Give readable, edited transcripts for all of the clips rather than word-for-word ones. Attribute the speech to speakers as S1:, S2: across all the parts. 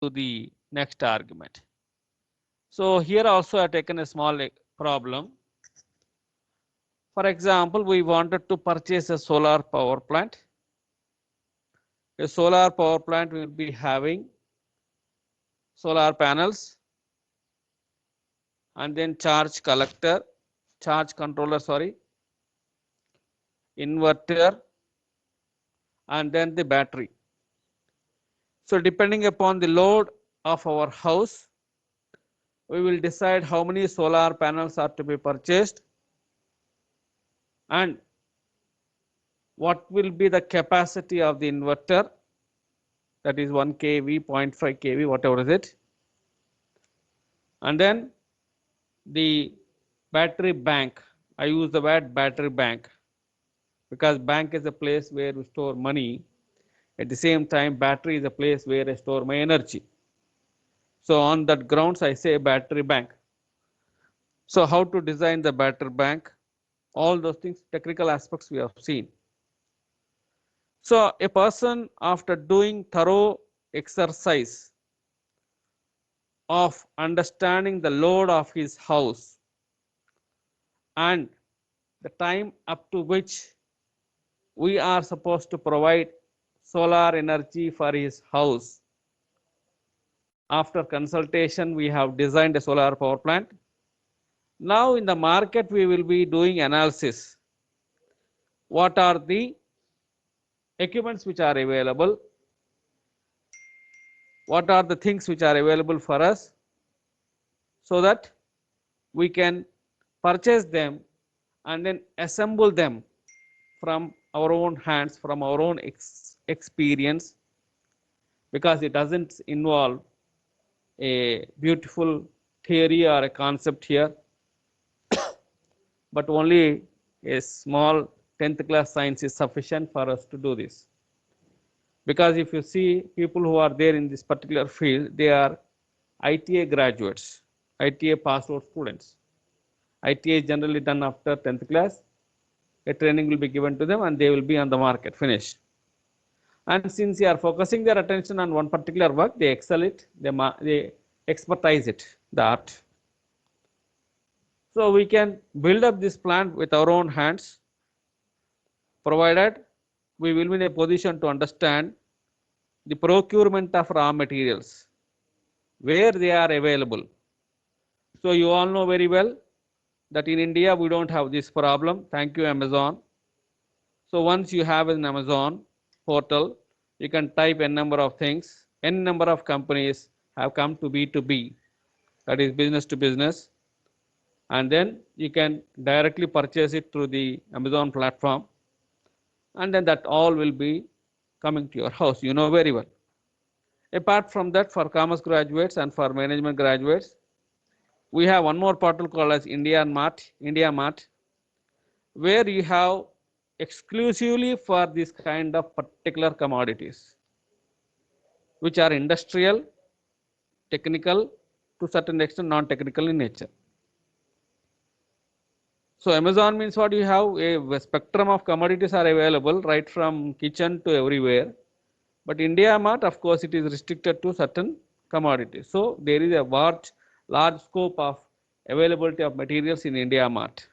S1: to the next argument. So here also I have taken a small problem. For example, we wanted to purchase a solar power plant. A solar power plant will be having solar panels and then charge controller, sorry, inverter, and then the battery. So depending upon the load of our house, we will decide how many solar panels are to be purchased and what will be the capacity of the inverter, that is 1 kV, 0.5 kV, whatever is it. And then the battery bank. I use the word battery bank because bank is a place where we store money. At the same time, battery is a place where I store my energy. So on that grounds, I say battery bank. So how to design the battery bank? All those things, technical aspects we have seen. So a person after doing thorough exercise of understanding the load of his house and the time up to which we are supposed to provide solar energy for his house. After consultation, we have designed a solar power plant. Now in the market, we will be doing analysis. What are the equipments which are available? What are the things which are available for us so that we can purchase them and then assemble them from our own hands, from our own experience, because it doesn't involve a beautiful theory or a concept here, but only a small 10th class science is sufficient for us to do this. Because if you see people who are there in this particular field, they are ITA graduates, ITA passed out students. ITA is generally done after 10th class. A training will be given to them and they will be on the market, finished. And since they are focusing their attention on one particular work, they excel it, they expertise it, the art. So we can build up this plant with our own hands, provided we will be in a position to understand the procurement of raw materials, where they are available. So you all know very well that in India we don't have this problem. Thank you, Amazon. So once you have an Amazon portal, you can type n number of things. N number of companies have come to B2B, that is business to business, and then you can directly purchase it through the Amazon platform, and then that all will be coming to your house. You know very well. Apart from that, for commerce graduates and for management graduates, we have one more portal called as India Mart, where you have exclusively for this kind of particular commodities, which are industrial, technical, to certain extent non-technical in nature. So Amazon means what? You have a spectrum of commodities are available right from kitchen to everywhere. But India Mart, of course, it is restricted to certain commodities. So there is a large scope of availability of materials in India Mart.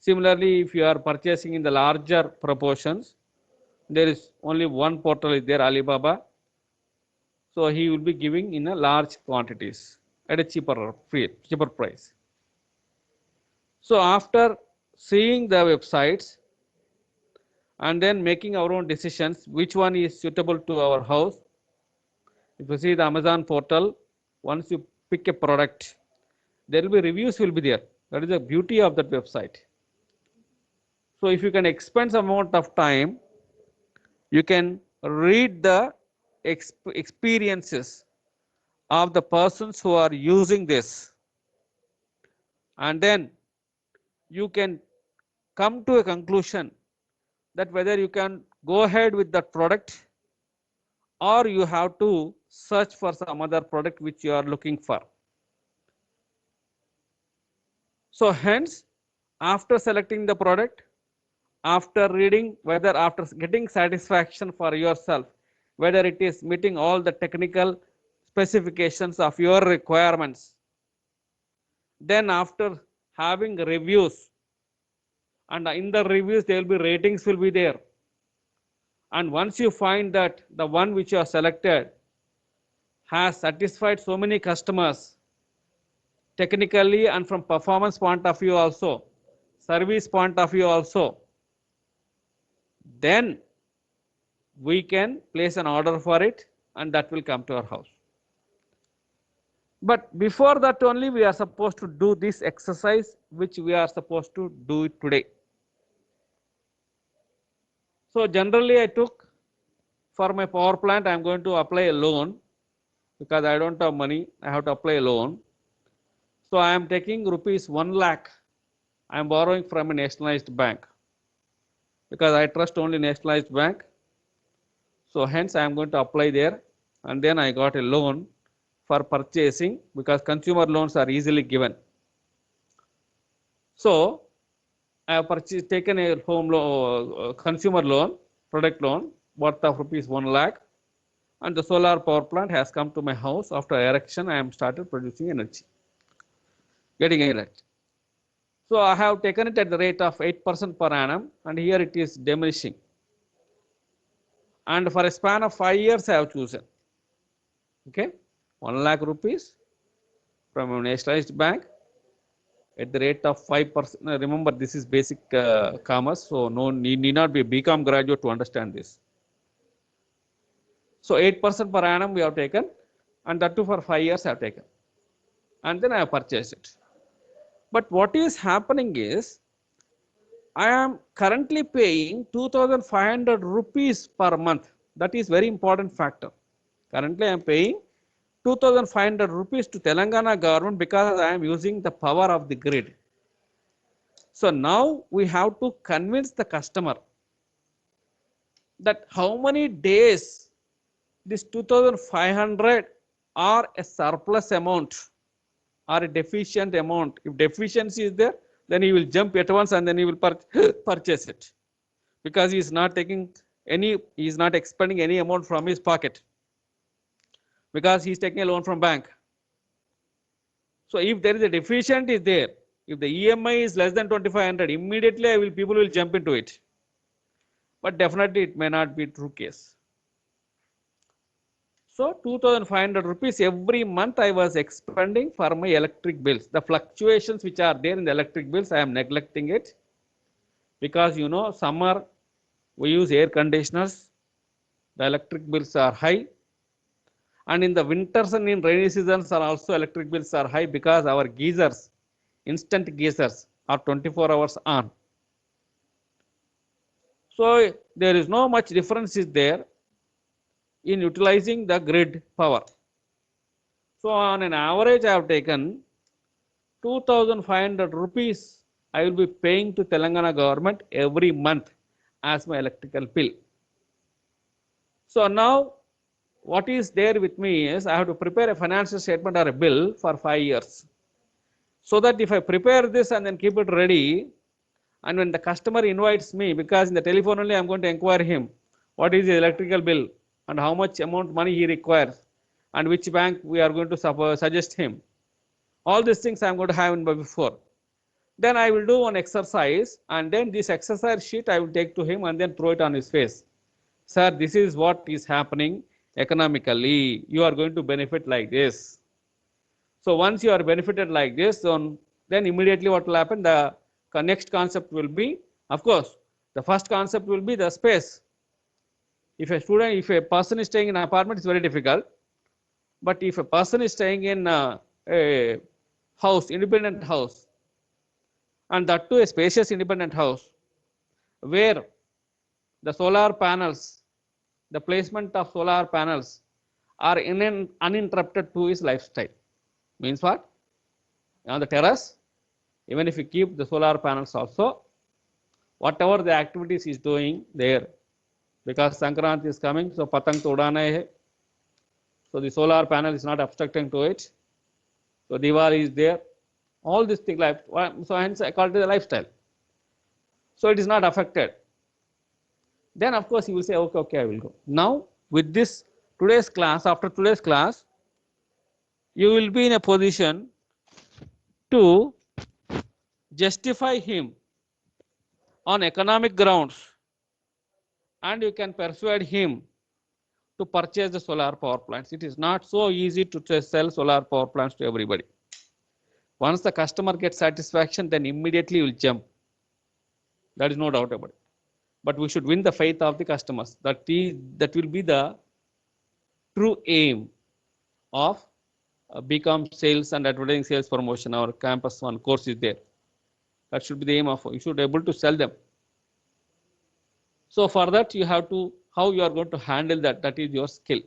S1: Similarly, if you are purchasing in the larger proportions, there is only one portal is there, Alibaba. So he will be giving in a large quantities at a cheaper price. So after seeing the websites and then making our own decisions, which one is suitable to our house. If you see the Amazon portal, once you pick a product, there will be reviews will be there. That is the beauty of that website. So if you can expend some amount of time, you can read the experiences of the persons who are using this, and then you can come to a conclusion that whether you can go ahead with that product or you have to search for some other product which you are looking for. So hence, after selecting the product, after reading, whether after getting satisfaction for yourself, whether it is meeting all the technical specifications of your requirements. Then after having reviews, and in the reviews there will be ratings will be there. And once you find that the one which you have selected has satisfied so many customers, technically and from performance point of view also, service point of view also, then we can place an order for it and that will come to our house. But before that only we are supposed to do this exercise which we are supposed to do it today. So generally I took for my power plant I am going to apply a loan because I don't have money, I have to apply a loan. So I am taking rupees 1 lakh, I am borrowing from a nationalized bank because I trust only nationalized bank. So hence I am going to apply there, and then I got a loan for purchasing because consumer loans are easily given. So I have taken a home loan, consumer loan, product loan worth of rupees 1 lakh, and the solar power plant has come to my house. After erection, I am started producing energy, getting energy. So I have taken it at the rate of 8% per annum, and here it is diminishing. And for a span of 5 years, I have chosen. Okay, 1 lakh rupees from a nationalized bank at the rate of 5%. Remember, this is basic commerce, so no need not be a BCom graduate to understand this. So 8% per annum we have taken, and that too for 5 years I have taken, and then I have purchased it. But what is happening is, I am currently paying 2,500 rupees per month. That is very important factor. Currently I am paying 2,500 rupees to Telangana government because I am using the power of the grid. So now we have to convince the customer that how many days this 2,500 are a surplus amount or a deficient amount. If deficiency is there, then he will jump at once and then he will purchase it, because he is not taking any, he is not expending any amount from his pocket, because he is taking a loan from bank. So if there is a deficient is there, if the EMI is less than 2,500, immediately people will jump into it. But definitely it may not be true case. So 2,500 rupees every month I was expending for my electric bills. The fluctuations which are there in the electric bills, I am neglecting it, because you know summer we use air conditioners, the electric bills are high, and in the winters and in rainy seasons are also electric bills are high because our geysers, instant geysers, are 24 hours on. So there is no much difference is there in utilizing the grid power. So on an average I have taken 2,500 rupees I will be paying to Telangana government every month as my electrical bill. So now what is there with me is I have to prepare a financial statement or a bill for 5 years. So that if I prepare this and then keep it ready, and when the customer invites me, because in the telephone only I am going to inquire him what is the electrical bill and how much amount money he requires and which bank we are going to suggest him. All these things I am going to have in before. Then I will do one exercise, and then this exercise sheet I will take to him and then throw it on his face. Sir, this is what is happening economically. You are going to benefit like this. So once you are benefited like this, then immediately what will happen? The next concept will be, of course, the first concept will be the space. If a person is staying in an apartment, it's very difficult. But if a person is staying in a house, independent house, and that too a spacious independent house, where the solar panels, the placement of solar panels are uninterrupted to his lifestyle. Means what? On the terrace, even if you keep the solar panels also, whatever the activities he is doing there, because Sankrant is coming, so patang to udana hai. So the solar panel is not obstructing to it. So Diwali is there. All these things, so hence I call it the lifestyle. So it is not affected. Then of course he will say, okay, I will go. Now With this today's class, after today's class, you will be in a position to justify him on economic grounds, and you can persuade him to purchase the solar power plants. It is not so easy to sell solar power plants to everybody. Once the customer gets satisfaction, then immediately will jump. That is no doubt about it. But we should win the faith of the customers. That will be the true aim of BCom sales and advertising sales promotion. Our campus one course is there. That should be the aim of, you should be able to sell them. So for that you have to, how you are going to handle that, that is your skill.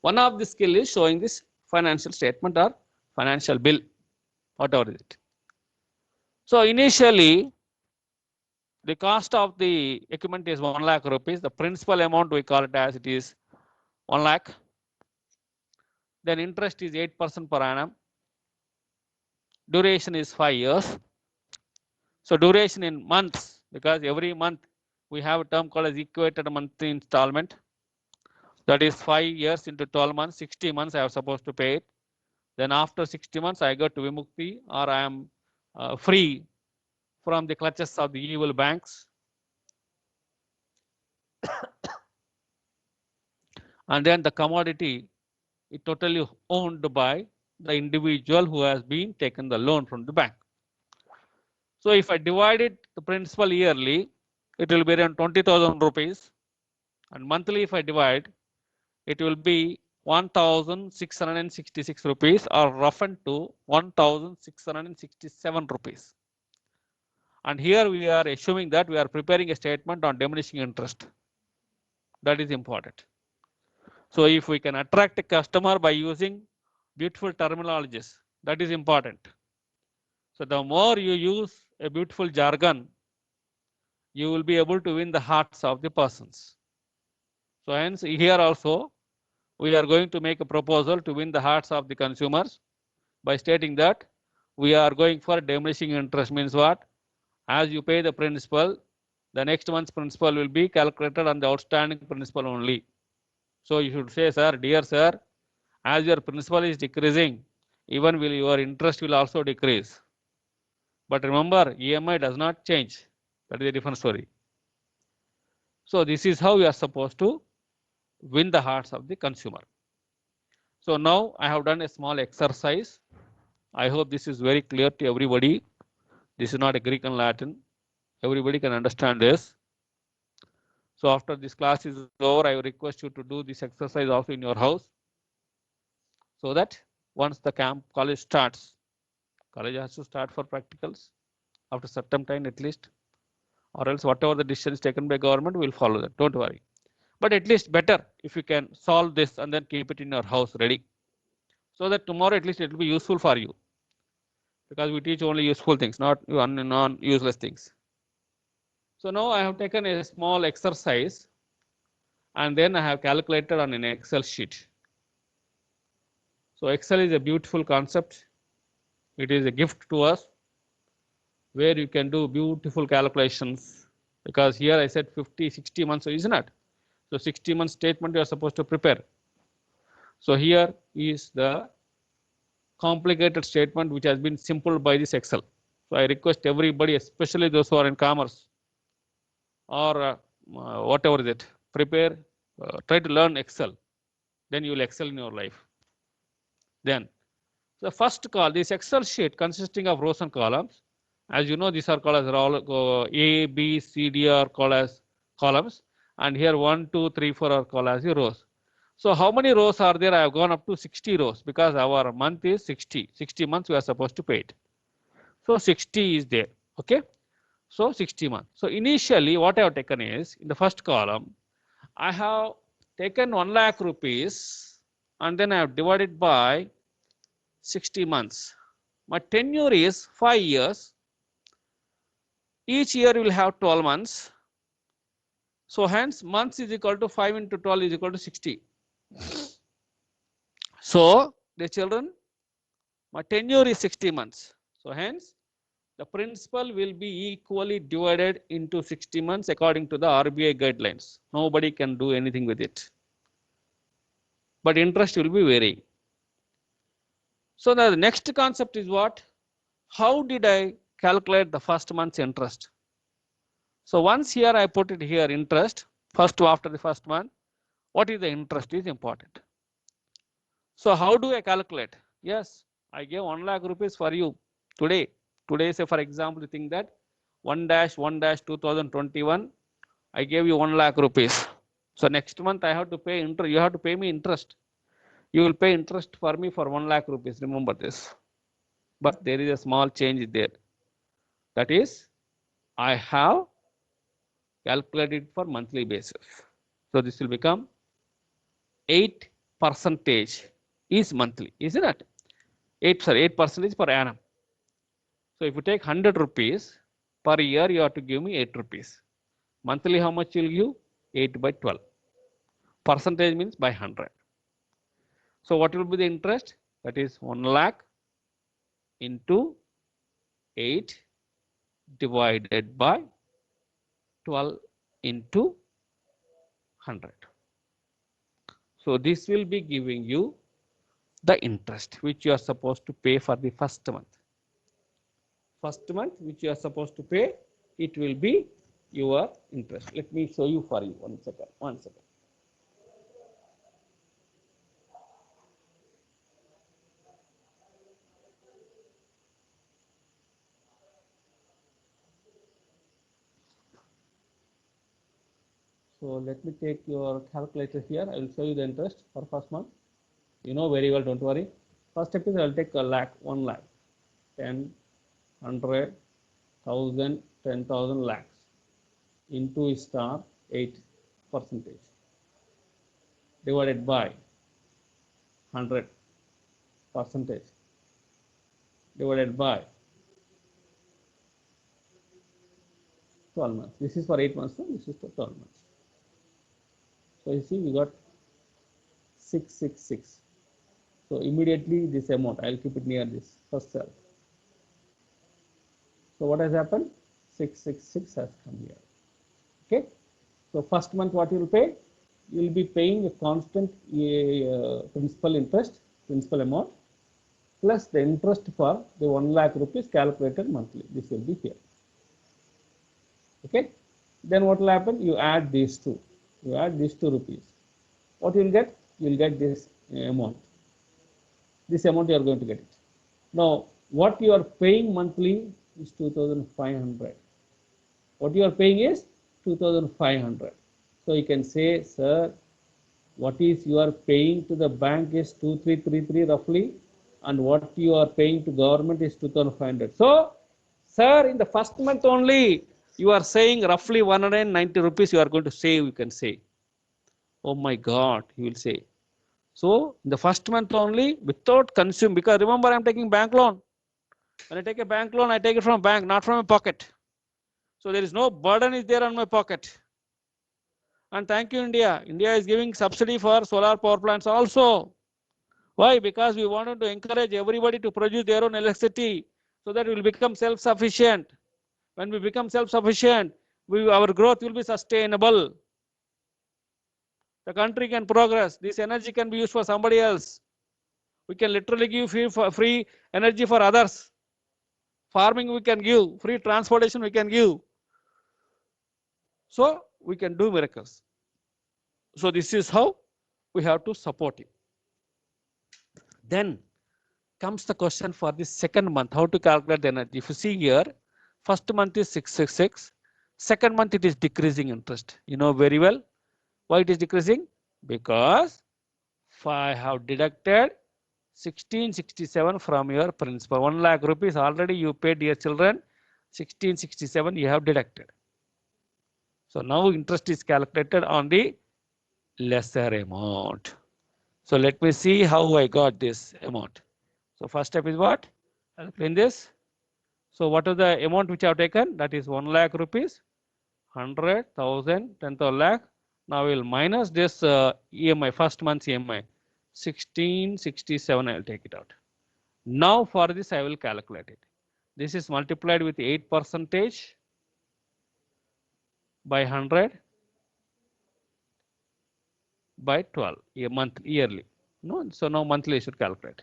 S1: One of the skill is showing this financial statement or financial bill, whatever is it. So initially the cost of the equipment is 1 lakh rupees. The principal amount we call it as it is 1 lakh. Then interest is 8% per annum. Duration is 5 years. So duration in months, because every month we have a term called as equated monthly installment. That is 5 years into 12 months, 60 months I am supposed to pay it. Then after 60 months I go to Vimukti, or I am free from the clutches of the evil banks. And then the commodity is totally owned by the individual who has been taken the loan from the bank. So if I divide it the principal yearly, it will be around 20,000 rupees, and monthly if I divide, it will be 1,666 rupees, or roughened to 1,667 rupees. And here we are assuming that we are preparing a statement on diminishing interest. That is important. So if we can attract a customer by using beautiful terminologies, that is important. So the more you use a beautiful jargon, you will be able to win the hearts of the persons. So hence here also we are going to make a proposal to win the hearts of the consumers by stating that we are going for diminishing interest. Means what? As you pay the principal, the next month's principal will be calculated on the outstanding principal only. So you should say, sir, dear sir, as your principal is decreasing, even will your interest will also decrease. But remember, EMI does not change. That is a different story. So this is how we are supposed to win the hearts of the consumer. So now I have done a small exercise. I hope this is very clear to everybody. This is not a Greek and Latin. Everybody can understand this. So after this class is over, I will request you to do this exercise also in your house, so that once the college starts, college has to start for practicals after certain time at least, or else whatever the decisions taken by government, we will follow that. Don't worry. But at least better if you can solve this and then keep it in your house ready, so that tomorrow at least it will be useful for you, because we teach only useful things, not non-useless things. So now I have taken a small exercise, and then I have calculated on an Excel sheet. So Excel is a beautiful concept. It is a gift to us, where you can do beautiful calculations, because here I said 50, 60 months, so isn't it? So 60 month statement you are supposed to prepare. So here is the complicated statement which has been simplified by this Excel. So I request everybody, especially those who are in commerce or whatever is it, prepare, try to learn Excel. Then you will excel in your life. Then the first call, this Excel sheet consisting of rows and columns. As you know, these are called as all A, B, C, D are called as columns, and here 1, 2, 3, 4 are called as the rows. So how many rows are there? I have gone up to 60 rows, because our month is 60. 60 months we are supposed to pay it. So 60 is there. Okay. So 60 months. So initially what I have taken is, in the first column, I have taken 1 lakh rupees, and then I have divided by 60 months. My tenure is 5 years. Each year will have 12 months. So hence months is equal to 5 into 12 is equal to 60. So the children, my tenure is 60 months. So hence the principal will be equally divided into 60 months according to the RBI guidelines. Nobody can do anything with it. but interest will be varying. So the next concept is what? How did I calculate the first month's interest? So once here I put it here interest, first after the first month, what is the interest is important. So how do I calculate? Yes, I gave 1 lakh rupees for you today. Today, say for example, you think that 1-1-2021, I gave you 1 lakh rupees. So next month I have to pay interest. You have to pay me interest. You will pay interest for me for 1 lakh rupees. Remember this. But there is a small change there. That is, I have calculated for monthly basis. So this will become 8% is monthly, isn't it? 8% per annum. So if you take 100 rupees per year, you have to give me 8 rupees. Monthly, how much will you? 8 by 12. Percentage means by 100. So what will be the interest? That is 1 lakh into 8 divided by 12 into 100. So this will be giving you the interest which you are supposed to pay for the first month. First month which you are supposed to pay, it will be your interest. Let me show you for you. One second. So let me take your calculator here. I will show you the interest for first month. You know very well, don't worry. First step is I will take a lakh, 1 lakh, 10, 100, 1000, 10,000 lakhs into star 8% divided by 100% divided by 12 months. This is for 8 months, so this is for 12 months. So you see we got 666. So immediately this amount, I will keep it near this first cell. So what has happened? 666 has come here. Okay. So first month what you will pay? You will be paying a constant principal amount plus the interest for the 1 lakh rupees calculated monthly. This will be here. Okay. Then what will happen? You add these two. You add these 2 rupees. What you will get? You will get this amount. This amount you are going to get it. Now, what you are paying monthly is 2,500. What you are paying is 2,500. So you can say, sir, what is you are paying to the bank is 2333 roughly, and what you are paying to government is 2,500. So, sir, in the first month only, you are saying roughly 190 rupees you are going to save, you can say. Oh my God, you will say. So, in the first month only, without consume, because remember I am taking bank loan. When I take a bank loan, I take it from bank, not from my pocket. So there is no burden is there on my pocket. And thank you, India. India is giving subsidy for solar power plants also. Why? Because we wanted to encourage everybody to produce their own electricity so that we will become self-sufficient. When we become self-sufficient, our growth will be sustainable. The country can progress. This energy can be used for somebody else. We can literally give free energy for others. Farming we can give, free transportation we can give. So we can do miracles. So this is how we have to support it. Then comes the question for the second month, how to calculate the energy. If you see here, first month is 666, second month it is decreasing interest. You know very well why it is decreasing, because I have deducted 1667 from your principal. 1 lakh rupees already you paid, dear children. 1667 you have deducted. So now interest is calculated on the lesser amount. So let me see how I got this amount. So first step is what? I'll explain this. So what is the amount which I have taken? That is 1 lakh rupees, 100, 1000, 10,000 lakh. Now we will minus this EMI, first month's EMI. 1667 I will take it out. Now for this I will calculate it. This is multiplied with 8% by 100 by 12 a month yearly. No, so now monthly you should calculate.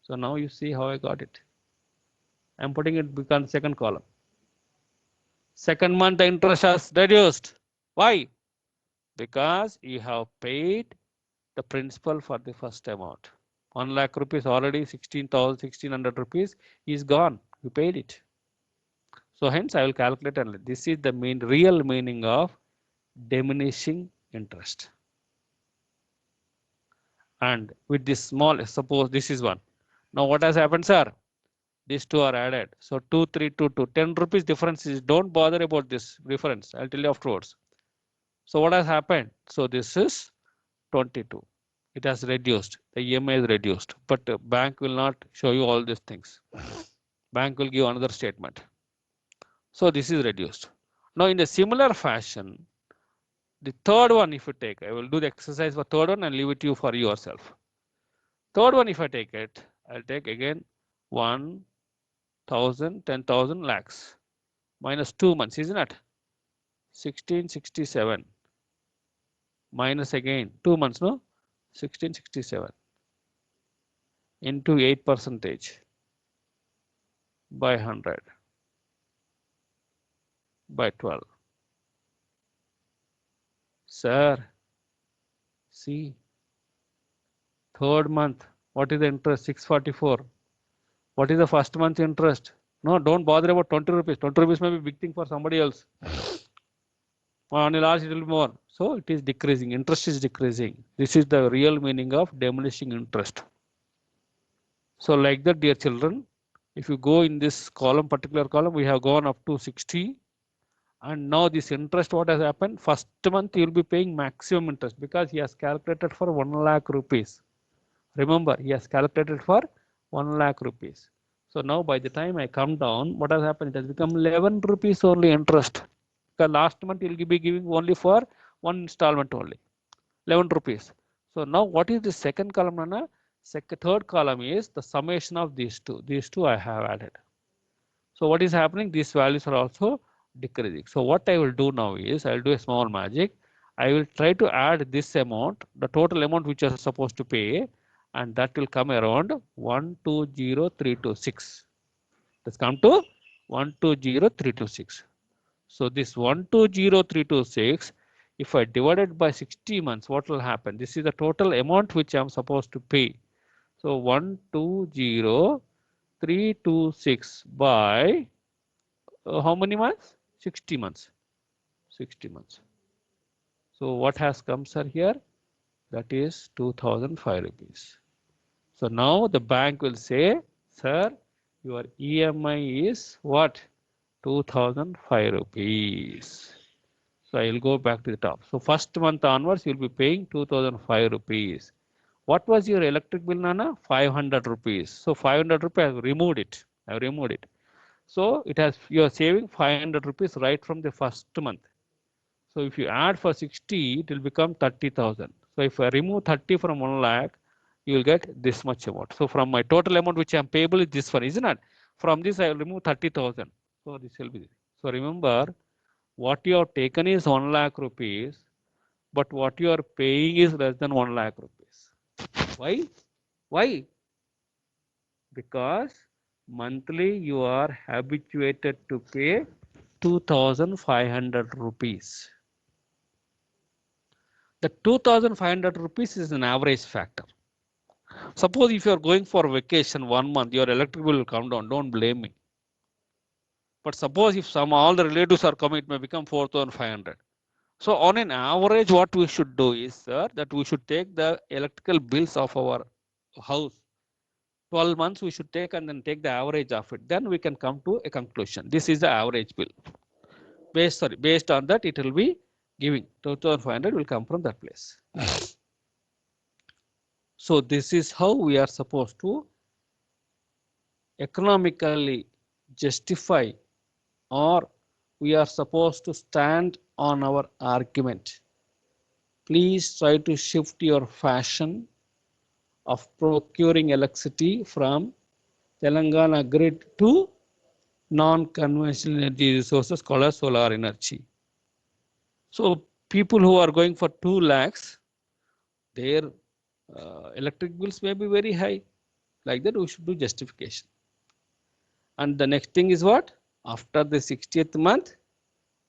S1: So now you see how I got it. I'm putting it becomes second column. Second month the interest has reduced. Why? Because you have paid the principal for the first amount. 1 lakh rupees already 16,100 rupees is gone. You paid it. So hence I will calculate, and this is the real meaning of diminishing interest. And with this small, suppose this is one. Now what has happened, sir? These two are added. So 2, 3, 2, 2. 10 rupees difference is, don't bother about this difference. I'll tell you afterwards. So what has happened? So this is 22. It has reduced. The EMI is reduced. But bank will not show you all these things. Bank will give another statement. So this is reduced. Now in a similar fashion, the third one if you take, I will do the exercise for third one and leave it to you for yourself. Third one if I take it, I'll take again 1,000, 10,000 lakhs minus 2 months, isn't it? 1667 minus again 2 months, no? 1667 into 8% by 100 by 12. Sir, see, third month, what is the interest? 644. What is the first month interest? No, don't bother about 20 rupees. 20 rupees may be a big thing for somebody else. On a large, it will be more. So it is decreasing. Interest is decreasing. This is the real meaning of diminishing interest. So like that, dear children, if you go in this column, particular column, we have gone up to 60. And now this interest, what has happened? First month you will be paying maximum interest because he has calculated for 1 lakh rupees. Remember, he has calculated for 1 lakh rupees. So now by the time I come down, what has happened? It has become 11 rupees only interest. Because last month you will be giving only for one installment only, 11 rupees. So now what is the second column, Nana? Third column is the summation of these two. These two I have added. So what is happening? These values are also decreasing. So what I will do now is I will do a small magic. I will try to add this amount, the total amount which you are supposed to pay, and that will come around 1,20326. Let's come to 1,20326. So this 1,20326, if I divide it by 60 months, what will happen? This is the total amount which I am supposed to pay. So 1,20326 by how many months? 60 months. 60 months. So what has come, sir, here? That is 2,005 rupees. So now the bank will say, sir, your EMI is what? 2,005 rupees. So I will go back to the top. So first month onwards, you will be paying 2,005 rupees. What was your electric bill, Nana? 500 rupees. So 500 rupees, I have removed it. I have removed it. So it has, you are saving 500 rupees right from the first month. So if you add for 60, it will become 30,000. So if I remove 30 from 1 lakh, you will get this much amount. So from my total amount which I am payable is this one, isn't it? From this I will remove 30,000. So this will be. So remember, what you have taken is 1 lakh rupees, but what you are paying is less than 1 lakh rupees. Why? Why? Because monthly you are habituated to pay 2,500 rupees. The 2,500 rupees is an average factor. Suppose if you are going for vacation 1 month, your electric bill will come down. Don't blame me. But suppose if all the relatives are coming, it may become 4,500. So on an average, what we should do is, sir, that we should take the electrical bills of our house. 12 months we should take and then take the average of it. Then we can come to a conclusion. This is the average bill. Based on that, it will be giving 2,500 will come from that place. So this is how we are supposed to economically justify, or we are supposed to stand on our argument. Please try to shift your fashion of procuring electricity from Telangana grid to non-conventional energy resources called as solar energy. So people who are going for 2 lakhs, their electric bills may be very high. Like that, we should do justification. And the next thing is what? After the 60th month,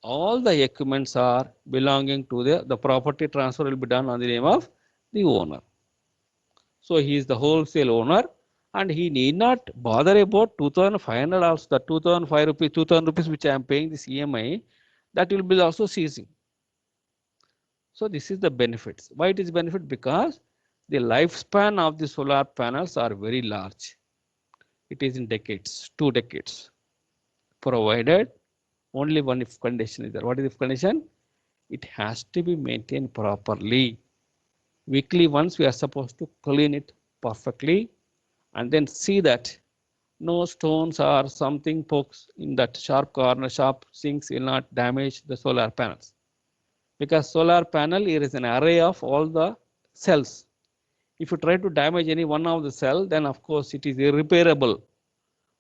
S1: all the equipments are belonging to the property transfer will be done on the name of the owner. So he is the wholesale owner and he need not bother about 2500 also, the 2005 rupees, 2000 rupees which I am paying this EMI, that will be also ceasing. So this is the benefits. Why it is benefit? Because the lifespan of the solar panels are very large. It is in decades, 2 decades, provided only one if condition is there. What is if condition? It has to be maintained properly. Weekly once we are supposed to clean it perfectly and then see that no stones or something pokes in that sharp corner, sharp sinks will not damage the solar panels. Because solar panel here is an array of all the cells. If you try to damage any one of the cell, then of course it is irreparable.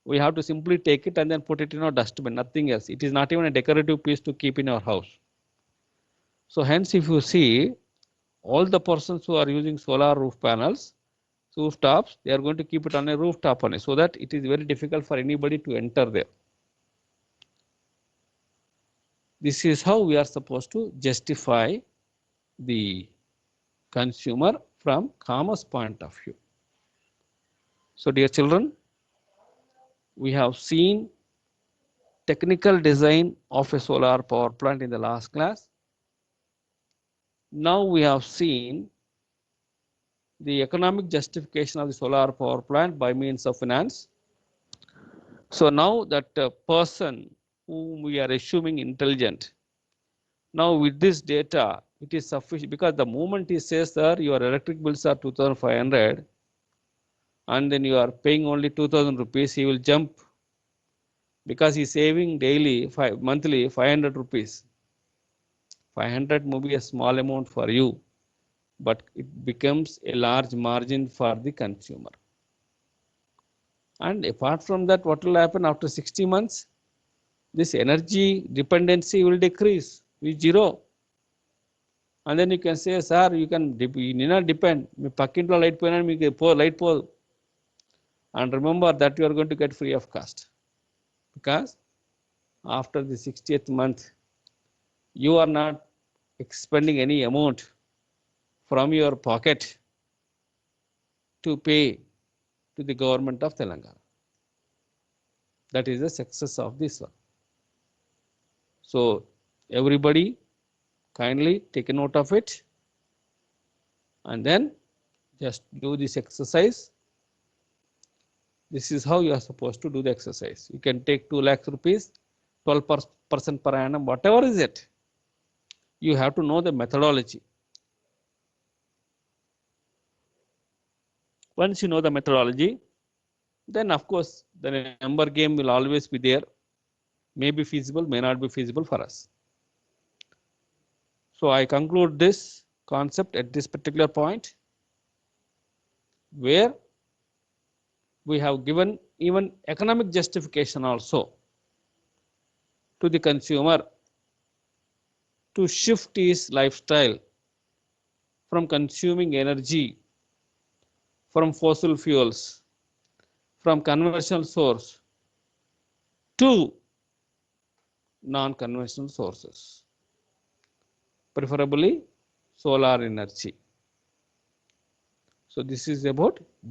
S1: We have to simply take it and then put it in a dustbin, nothing else. It is not even a decorative piece to keep in our house. So hence if you see all the persons who are using solar roof panels, rooftops, they are going to keep it on a rooftop only, so that it is very difficult for anybody to enter there. This is how we are supposed to justify the consumer from commerce point of view. So dear children, we have seen technical design of a solar power plant in the last class. Now we have seen the economic justification of the solar power plant by means of finance. So now that person whom we are assuming intelligent, now with this data, it is sufficient, because the moment he says, sir, your electric bills are 2500 and then you are paying only 2000 rupees, he will jump, because he is saving daily, monthly 500 rupees. 500 may be a small amount for you, but it becomes a large margin for the consumer. And apart from that, what will happen after 60 months? This energy dependency will decrease, with zero. And then you can say, sir, you need not depend. Me pakkinto light poina meeku light podu. And remember that you are going to get free of cost. Because after the 60th month, you are not expending any amount from your pocket to pay to the government of Telangana. That is the success of this one. So everybody kindly take a note of it and then just do this exercise. This is how you are supposed to do the exercise. You can take 2 lakh rupees, 12% per annum, whatever is it. You have to know the methodology. Once you know the methodology, then of course the number game will always be there. May be feasible, may not be feasible for us. So I conclude this concept at this particular point, where we have given even economic justification also to the consumer to shift his lifestyle from consuming energy from fossil fuels, from conventional source to non-conventional sources, preferably solar energy. So this is about